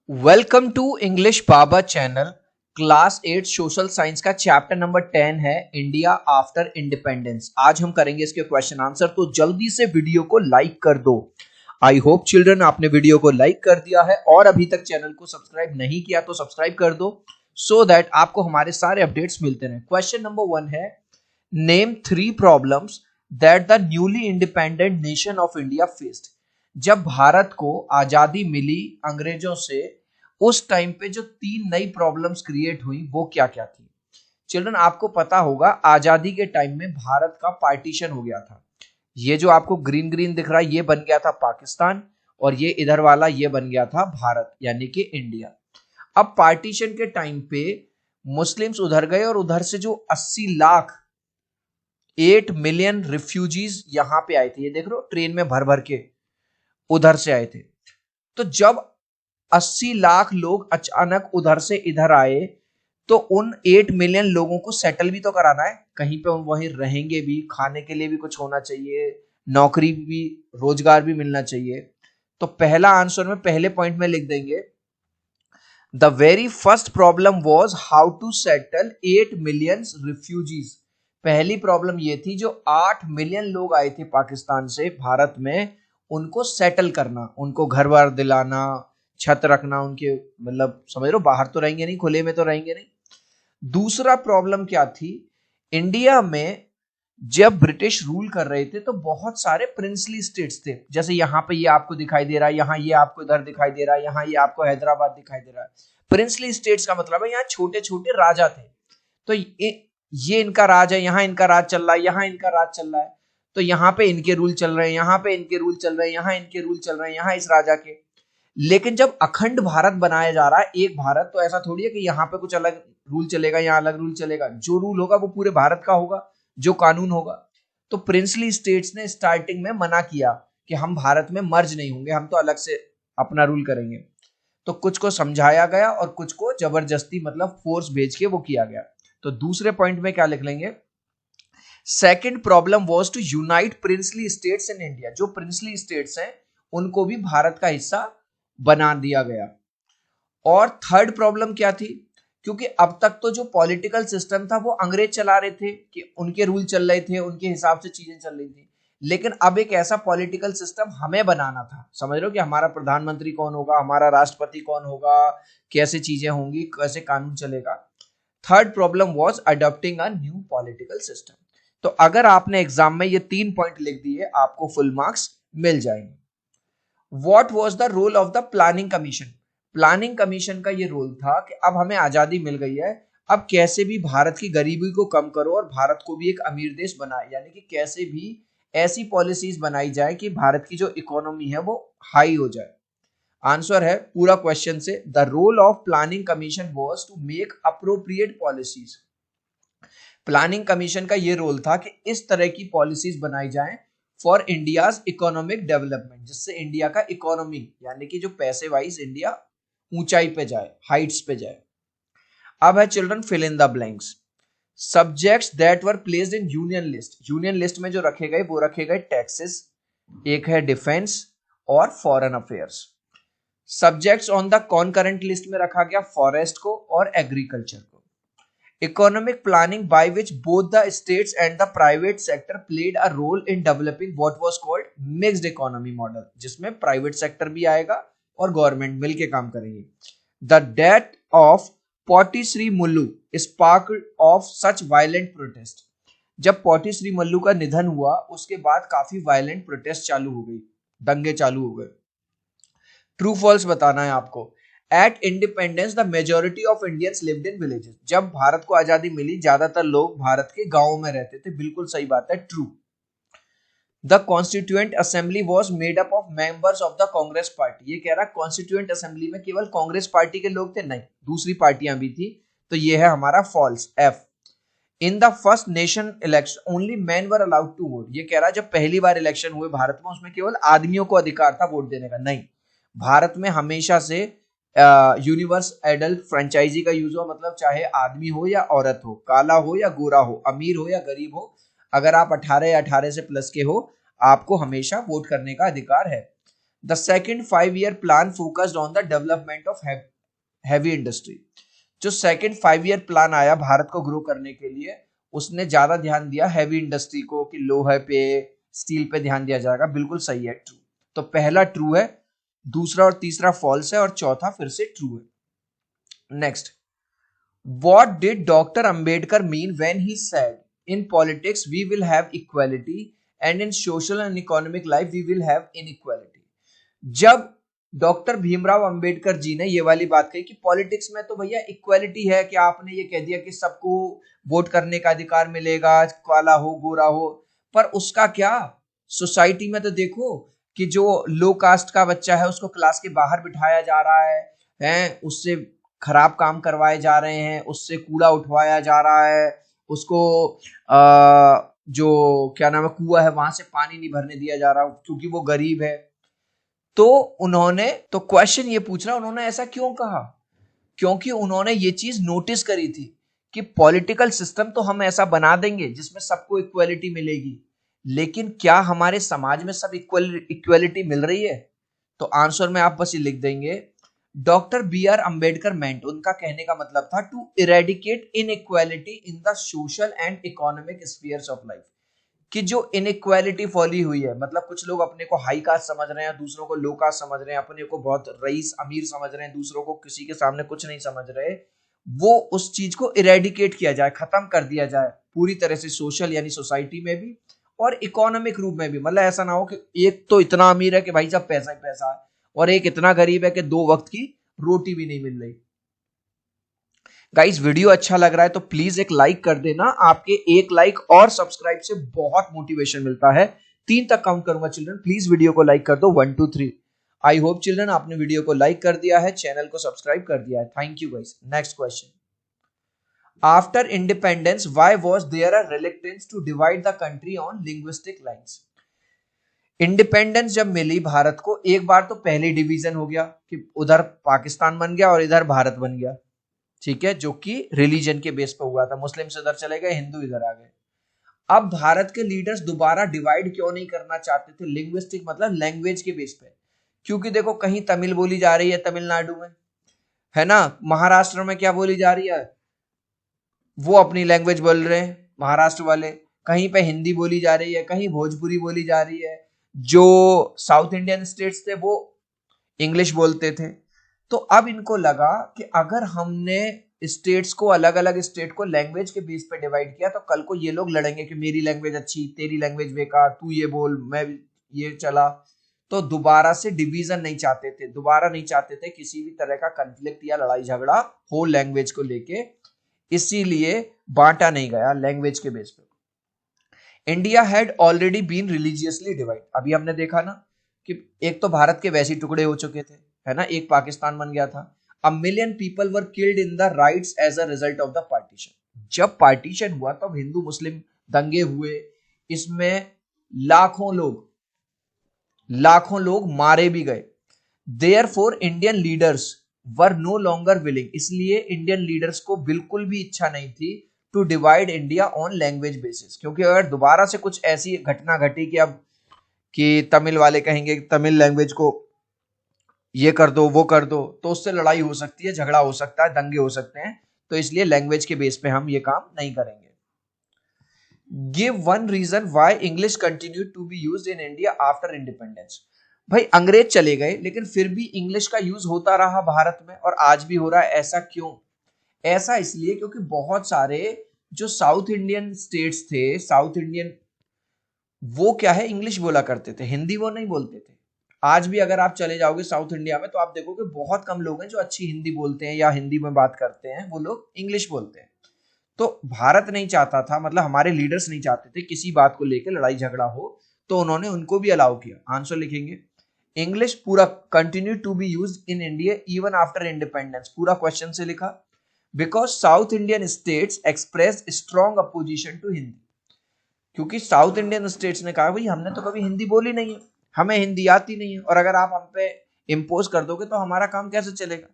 Welcome to English Baba channel. Class 8 social science का chapter number 10 है India after independence. आज हम करेंगे इसके क्वेश्चन आंसर, तो जल्दी से वीडियो को लाइक कर दो। आई होप चिल्ड्रन आपने वीडियो को लाइक कर दिया है और अभी तक चैनल को सब्सक्राइब नहीं किया तो सब्सक्राइब कर दो सो दैट आपको हमारे सारे अपडेट्स मिलते रहे। क्वेश्चन नंबर 1 है, name 3 problems that the newly independent nation of India faced. जब भारत को आजादी मिली अंग्रेजों से, उस टाइम पे जो 3 नई प्रॉब्लम्स क्रिएट हुई वो क्या क्या थी। चिल्ड्रन आपको पता होगा आजादी के टाइम में भारत का पार्टीशन हो गया था। ये जो आपको ग्रीन ग्रीन दिख रहा है ये बन गया था पाकिस्तान और ये इधर वाला ये बन गया था भारत यानी कि इंडिया। अब पार्टीशन के टाइम पे मुस्लिम्स उधर गए और उधर से जो 80 लाख 8 मिलियन रिफ्यूजीज यहां पे आए थे, ये देख रहे हो ट्रेन में भर भर के उधर से आए थे। तो जब 80 लाख लोग अचानक उधर से इधर आए तो उन 8 मिलियन लोगों को सेटल भी तो कराना है, कहीं पे वहीं रहेंगे भी, खाने के लिए भी कुछ होना चाहिए, नौकरी भी, रोजगार भी मिलना चाहिए। तो पहला आंसर में पहले पॉइंट में लिख देंगे, the very first problem was how to settle 8 million refugees. पहली प्रॉब्लम ये थी जो 8 मिलियन लोग आए थे पाकिस्तान से भारत में, उनको सेटल करना, उनको घर बार दिलाना, छत रखना उनके, मतलब समझ लो बाहर तो रहेंगे नहीं, खुले में तो रहेंगे नहीं। दूसरा प्रॉब्लम क्या थी, इंडिया में जब ब्रिटिश रूल कर रहे थे तो बहुत सारे प्रिंसली स्टेट्स थे, जैसे यहाँ पे ये आपको दिखाई दे रहा है, यहाँ ये आपको इधर दिखाई दे रहा है, यहाँ ये आपको हैदराबाद दिखाई दे रहा है। प्रिंसली स्टेट्स का मतलब है यहाँ छोटे छोटे राजा थे। तो ये इनका राज है, यहाँ इनका राज चल रहा है, यहाँ इनका राज चल रहा है, तो यहाँ पे इनके रूल चल रहे हैं, यहाँ पे इनके रूल चल रहे हैं, यहाँ इनके रूल चल रहे हैं, यहाँ इस राजा के। लेकिन जब अखंड भारत बनाया जा रहा है, एक भारत, तो ऐसा थोड़ी है कि यहाँ पे कुछ अलग रूल चलेगा, यहाँ अलग रूल चलेगा। जो रूल होगा वो पूरे भारत का होगा, जो कानून होगा। तो प्रिंसली स्टेट्स ने स्टार्टिंग में मना किया कि हम भारत में मर्ज नहीं होंगे, हम तो अलग से अपना रूल करेंगे। तो कुछ को समझाया गया और कुछ को जबरदस्ती मतलब फोर्स भेज के वो किया गया। तो दूसरे पॉइंट में क्या लिख लेंगे, second problem was to unite princely states in India. जो प्रिंसली स्टेट्स हैं उनको भी भारत का हिस्सा बना दिया गया। और थर्ड प्रॉब्लम क्या थी, क्योंकि अब तक तो जो पॉलिटिकल सिस्टम था वो अंग्रेज चला रहे थे कि उनके रूल चल रहे थे, उनके हिसाब से चीजें चल रही थी। लेकिन अब एक ऐसा पॉलिटिकल सिस्टम हमें बनाना था, समझ रहे हो, कि हमारा प्रधानमंत्री कौन होगा, हमारा राष्ट्रपति कौन होगा, कैसे चीजें होंगी, कैसे कानून चलेगा। Third problem was adopting a new political system. तो अगर आपने एग्जाम में ये 3 पॉइंट लिख दिए आपको फुल मार्क्स मिल जाएंगे। What was the role of the planning commission. Planning commission का ये रोल था कि अब हमें आजादी मिल गई है, अब कैसे भी भारत की गरीबी को कम करो और भारत को भी एक अमीर देश बनाए, यानी कि कैसे भी ऐसी पॉलिसीज बनाई जाए कि भारत की जो इकोनॉमी है वो हाई हो जाए। आंसर है पूरा क्वेश्चन से, the role of planning commission was to make appropriate policies. Planning commission का ये रोल था कि इस तरह की पॉलिसीज बनाई जाएं फॉर इंडियाज इकोनॉमिक डेवलपमेंट, जिससे इंडिया का इकोनॉमी यानी कि जो पैसे वाइज इंडिया ऊंचाई पे जाए, हाइट्स पे जाए। अब है children fill in the blanks. Subjects that were placed in union list. Union list में जो रखे गए वो रखे गए टैक्सेस, एक है डिफेंस और foreign affairs. Subjects on the कॉनकरेंट list में रखा गया फॉरेस्ट को और एग्रीकल्चर को। Economic planning by which both the states and the private sector played a role in developing what was called mixed economy model, जिसमें private sector भी आएगा और गवर्नमेंट मिलके काम करेगी। The death of potty Shri mullu sparked of such violent protest। जब पोटी श्री मुल्लू का निधन हुआ उसके बाद काफी वायलेंट प्रोटेस्ट चालू हो गई, दंगे चालू हो गए। ट्रू फॉल्स बताना है आपको। At independence the majority of Indians lived in villages. जब भारत को आजादी मिली ज्यादातर लोग भारत के गांवों में रहते थे, बिल्कुल सही बात है, true. The constituent assembly was made up of members of the Congress party. ये कह रहा है कॉन्स्टिट्यूएंट असेंबली में केवल कांग्रेस पार्टी के लोग थे, नहीं दूसरी पार्टियां भी थी। तो ये है हमारा false, F. In the first nation election only men were allowed to vote. ये कह रहा है जब पहली बार इलेक्शन हुए भारत में उसमें केवल आदमियों को अधिकार था वोट देने का, नहीं। भारत में हमेशा से यूनिवर्स एडल्ट फ्रेंचाइजी का यूज हुआ, मतलब चाहे आदमी हो या औरत हो, काला हो या गोरा हो, अमीर हो या गरीब हो, अगर आप 18 या 18 से प्लस के हो आपको हमेशा वोट करने का अधिकार है। The second 5 year plan focused on the development of heavy industry. जो सेकेंड 5 ईयर प्लान आया भारत को ग्रो करने के लिए, उसने ज्यादा ध्यान दिया हैवी इंडस्ट्री को, कि लोहे पे, स्टील पे ध्यान दिया जाएगा। बिल्कुल सही है, ट्रू। तो पहला ट्रू है, दूसरा और तीसरा फॉल्स है, और चौथा फिर से ट्रू है। Next, what did doctor Ambedkar mean when he said in politics we will have equality and in social and economic life we will have inequality. जब डॉक्टर भीमराव अंबेडकर जी ने ये वाली बात कही कि पॉलिटिक्स में तो भैया इक्वालिटी है, कि आपने ये कह दिया कि सबको वोट करने का अधिकार मिलेगा, काला हो गोरा हो, पर उसका क्या, सोसाइटी में तो देखो कि जो लो कास्ट का बच्चा है उसको क्लास के बाहर बिठाया जा रहा है, उससे खराब काम करवाए जा रहे हैं, उससे कूड़ा उठवाया जा रहा है, उसको जो क्या नाम है कुआं है वहां से पानी नहीं भरने दिया जा रहा क्योंकि वो गरीब है। तो उन्होंने, तो क्वेश्चन ये पूछ रहा उन्होंने ऐसा क्यों कहा, क्योंकि उन्होंने ये चीज नोटिस करी थी कि पॉलिटिकल सिस्टम तो हम ऐसा बना देंगे जिसमें सबको इक्वालिटी मिलेगी, लेकिन क्या हमारे समाज में सब इक्वालिटी मिल रही है? तो आंसर में आप बस ये लिख देंगे, doctor B R Ambedkar meant, उनका कहने का मतलब था to eradicate inequality in the social and economic spheres of life. कि जो इनइक्वालिटी फैली हुई है, मतलब कुछ लोग अपने को हाई कास्ट समझ रहे हैं, दूसरों को लो कास्ट समझ रहे हैं, अपने को बहुत रईस अमीर समझ रहे हैं, दूसरों को किसी के सामने कुछ नहीं समझ रहे, वो उस चीज को इरेडिकेट किया जाए, खत्म कर दिया जाए पूरी तरह से, सोशल यानी सोसाइटी में भी और इकोनॉमिक रूप में भी। मतलब ऐसा ना हो कि एक तो इतना अमीर है कि भाई सब पैसा ही पैसा है, और एक इतना गरीब है कि 2 वक्त की रोटी भी नहीं मिल रही। गाइस, वीडियो अच्छा लग रहा है तो प्लीज एक लाइक कर देना। आपके एक लाइक और सब्सक्राइब से बहुत मोटिवेशन मिलता है। 3 तक काउंट करूंगा चिल्ड्रन, प्लीज वीडियो को लाइक कर दो, 1 2 3। आई होप चिल्ड्रन आपने वीडियो को लाइक कर दिया है, चैनल को सब्सक्राइब कर दिया है। Thank you guys. Next question, after independence why was there a reluctance to divide the country on linguistic lines. Independence जब मिली भारत को, एक बार तो पहले डिवीजन हो गया कि उधर पाकिस्तान बन गया और इधर भारत बन गया, ठीक है, जो कि रिलीजन के बेस पर हुआ था, मुस्लिम इधर चले गए, हिंदू इधर आ गए। अब भारत के लीडर्स दोबारा डिवाइड क्यों नहीं करना चाहते थे? लिंग्विस्टिक मतलब लैंग्वेज के बेस पे, क्योंकि देखो कहीं तमिल बोली जा रही है तमिलनाडु में, है ना, महाराष्ट्र में क्या बोली जा रही है, वो अपनी लैंग्वेज बोल रहे हैं महाराष्ट्र वाले, कहीं पे हिंदी बोली जा रही है, कहीं भोजपुरी बोली जा रही है, जो साउथ इंडियन स्टेट्स थे वो इंग्लिश बोलते थे। तो अब इनको लगा कि अगर हमने स्टेट्स को, अलग अलग स्टेट को लैंग्वेज के बेस पे डिवाइड किया तो कल को ये लोग लड़ेंगे कि मेरी लैंग्वेज अच्छी, तेरी लैंग्वेज बेकार, तू ये बोल, मैं ये चला। तो दोबारा से डिवीजन नहीं चाहते थे, दोबारा नहीं चाहते थे किसी भी तरह का कंफ्लिक्ट या लड़ाई झगड़ा हो लैंग्वेज को लेके, इसीलिए बांटा नहीं गया लैंग्वेज के बेस पे। India had already been religiously divide, अभी हमने देखा ना कि एक तो भारत के वैसे टुकड़े हो चुके थे, है ना, एक पाकिस्तान बन गया था। A million people were killed in the riots as a result of the partition. जब पार्टीशन हुआ तब हिंदू मुस्लिम दंगे हुए, इसमें लाखों लोग मारे भी गए। Therefore Indian leaders were no longer willing, इसलिए इंडियन लीडर्स को बिल्कुल भी इच्छा नहीं थी to divide India on language basis, क्योंकि अगर दोबारा से कुछ ऐसी घटना घटी कि अब कि तमिल वाले कहेंगे तमिल लैंग्वेज को ये कर दो वो कर दो, तो उससे लड़ाई हो सकती है, झगड़ा हो सकता है, दंगे हो सकते हैं, तो इसलिए लैंग्वेज के बेस पे हम ये काम नहीं करेंगे। Give one reason why English continue to be used in India after independence. भाई अंग्रेज चले गए लेकिन फिर भी इंग्लिश का यूज होता रहा भारत में और आज भी हो रहा है, ऐसा क्यों? ऐसा इसलिए क्योंकि बहुत सारे जो साउथ इंडियन स्टेट्स थे, साउथ इंडियन, वो क्या है, इंग्लिश बोला करते थे, हिंदी वो नहीं बोलते थे। आज भी अगर आप चले जाओगे साउथ इंडिया में तो आप देखोगे बहुत कम लोग हैं जो अच्छी हिंदी बोलते हैं या हिंदी में बात करते हैं, वो लोग इंग्लिश बोलते हैं। तो भारत नहीं चाहता था, मतलब हमारे लीडर्स नहीं चाहते थे किसी बात को लेकर लड़ाई झगड़ा हो, तो उन्होंने उनको भी अलाउ किया। आंसर लिखेंगे, इंग्लिश पूरा continue to be use in India even after independence, पूरा क्वेश्चन से लिखा, because south Indian states express strong opposition to Hindi, क्योंकि साउथ इंडियन स्टेट्स ने कहा भाई हमने तो कभी हिंदी बोली नहीं है, हमें हिंदी आती नहीं है, और अगर आप हम पे इम्पोज कर दोगे तो हमारा काम कैसे चलेगा,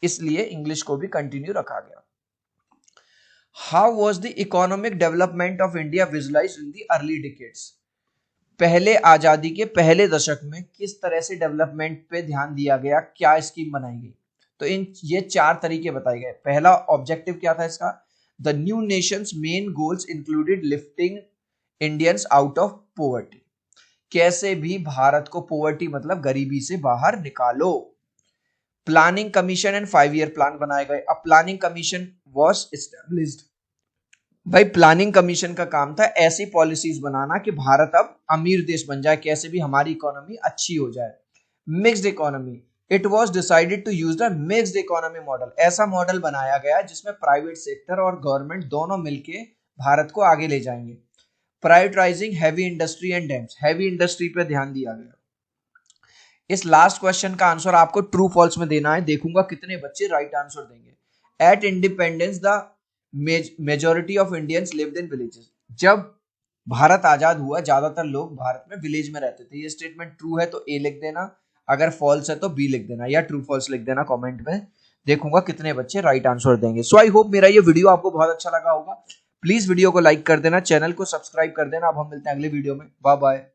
इसलिए इंग्लिश को भी कंटिन्यू रखा गया। How was the economic development of India visualised in the early decades. पहले आजादी के पहले दशक में किस तरह से डेवलपमेंट पे ध्यान दिया गया, क्या स्कीम बनाई गई? तो ये 4 तरीके बताए गए। पहला ऑब्जेक्टिव क्या था इसका? The new Nations main goals included lifting Indians out of poverty. कैसे भी भारत को पॉवर्टी मतलब गरीबी से बाहर निकालो। Planning commission and 5 year plan बनाए गए। अब प्लानिंग कमीशन वॉज एस्टेब्लिश्ड। भाई प्लानिंग कमीशन का काम था ऐसी पॉलिसीज बनाना कि भारत अब अमीर देश बन जाए, कैसे भी हमारी इकोनॉमी अच्छी हो जाए। Mixed economy, it was decided to use the mixed economy model. ऐसा मॉडल बनाया गया जिसमें प्राइवेट सेक्टर और गवर्नमेंट दोनों मिलके भारत को आगे ले जाएंगे। Prioritising heavy industry and dams, heavy industry पे ध्यान दिया गया। इस लास्ट क्वेश्चन का आंसर आपको ट्रू फॉल्स में देना है, देखूंगा कितने बच्चे राइट आंसर देंगे। At independence the majority of Indians lived in villages. जब भारत आजाद हुआ ज्यादातर लोग भारत में विलेज में रहते थे। ये स्टेटमेंट ट्रू है तो ए लिख देना, अगर फॉल्स है तो बी लिख देना या ट्रू फॉल्स लिख देना कमेंट में, देखूंगा कितने बच्चे राइट आंसर देंगे। सो आई होप मेरा ये वीडियो आपको बहुत अच्छा लगा होगा। प्लीज वीडियो को लाइक कर देना, चैनल को सब्सक्राइब कर देना। अब हम मिलते हैं अगले वीडियो में। Bye bye.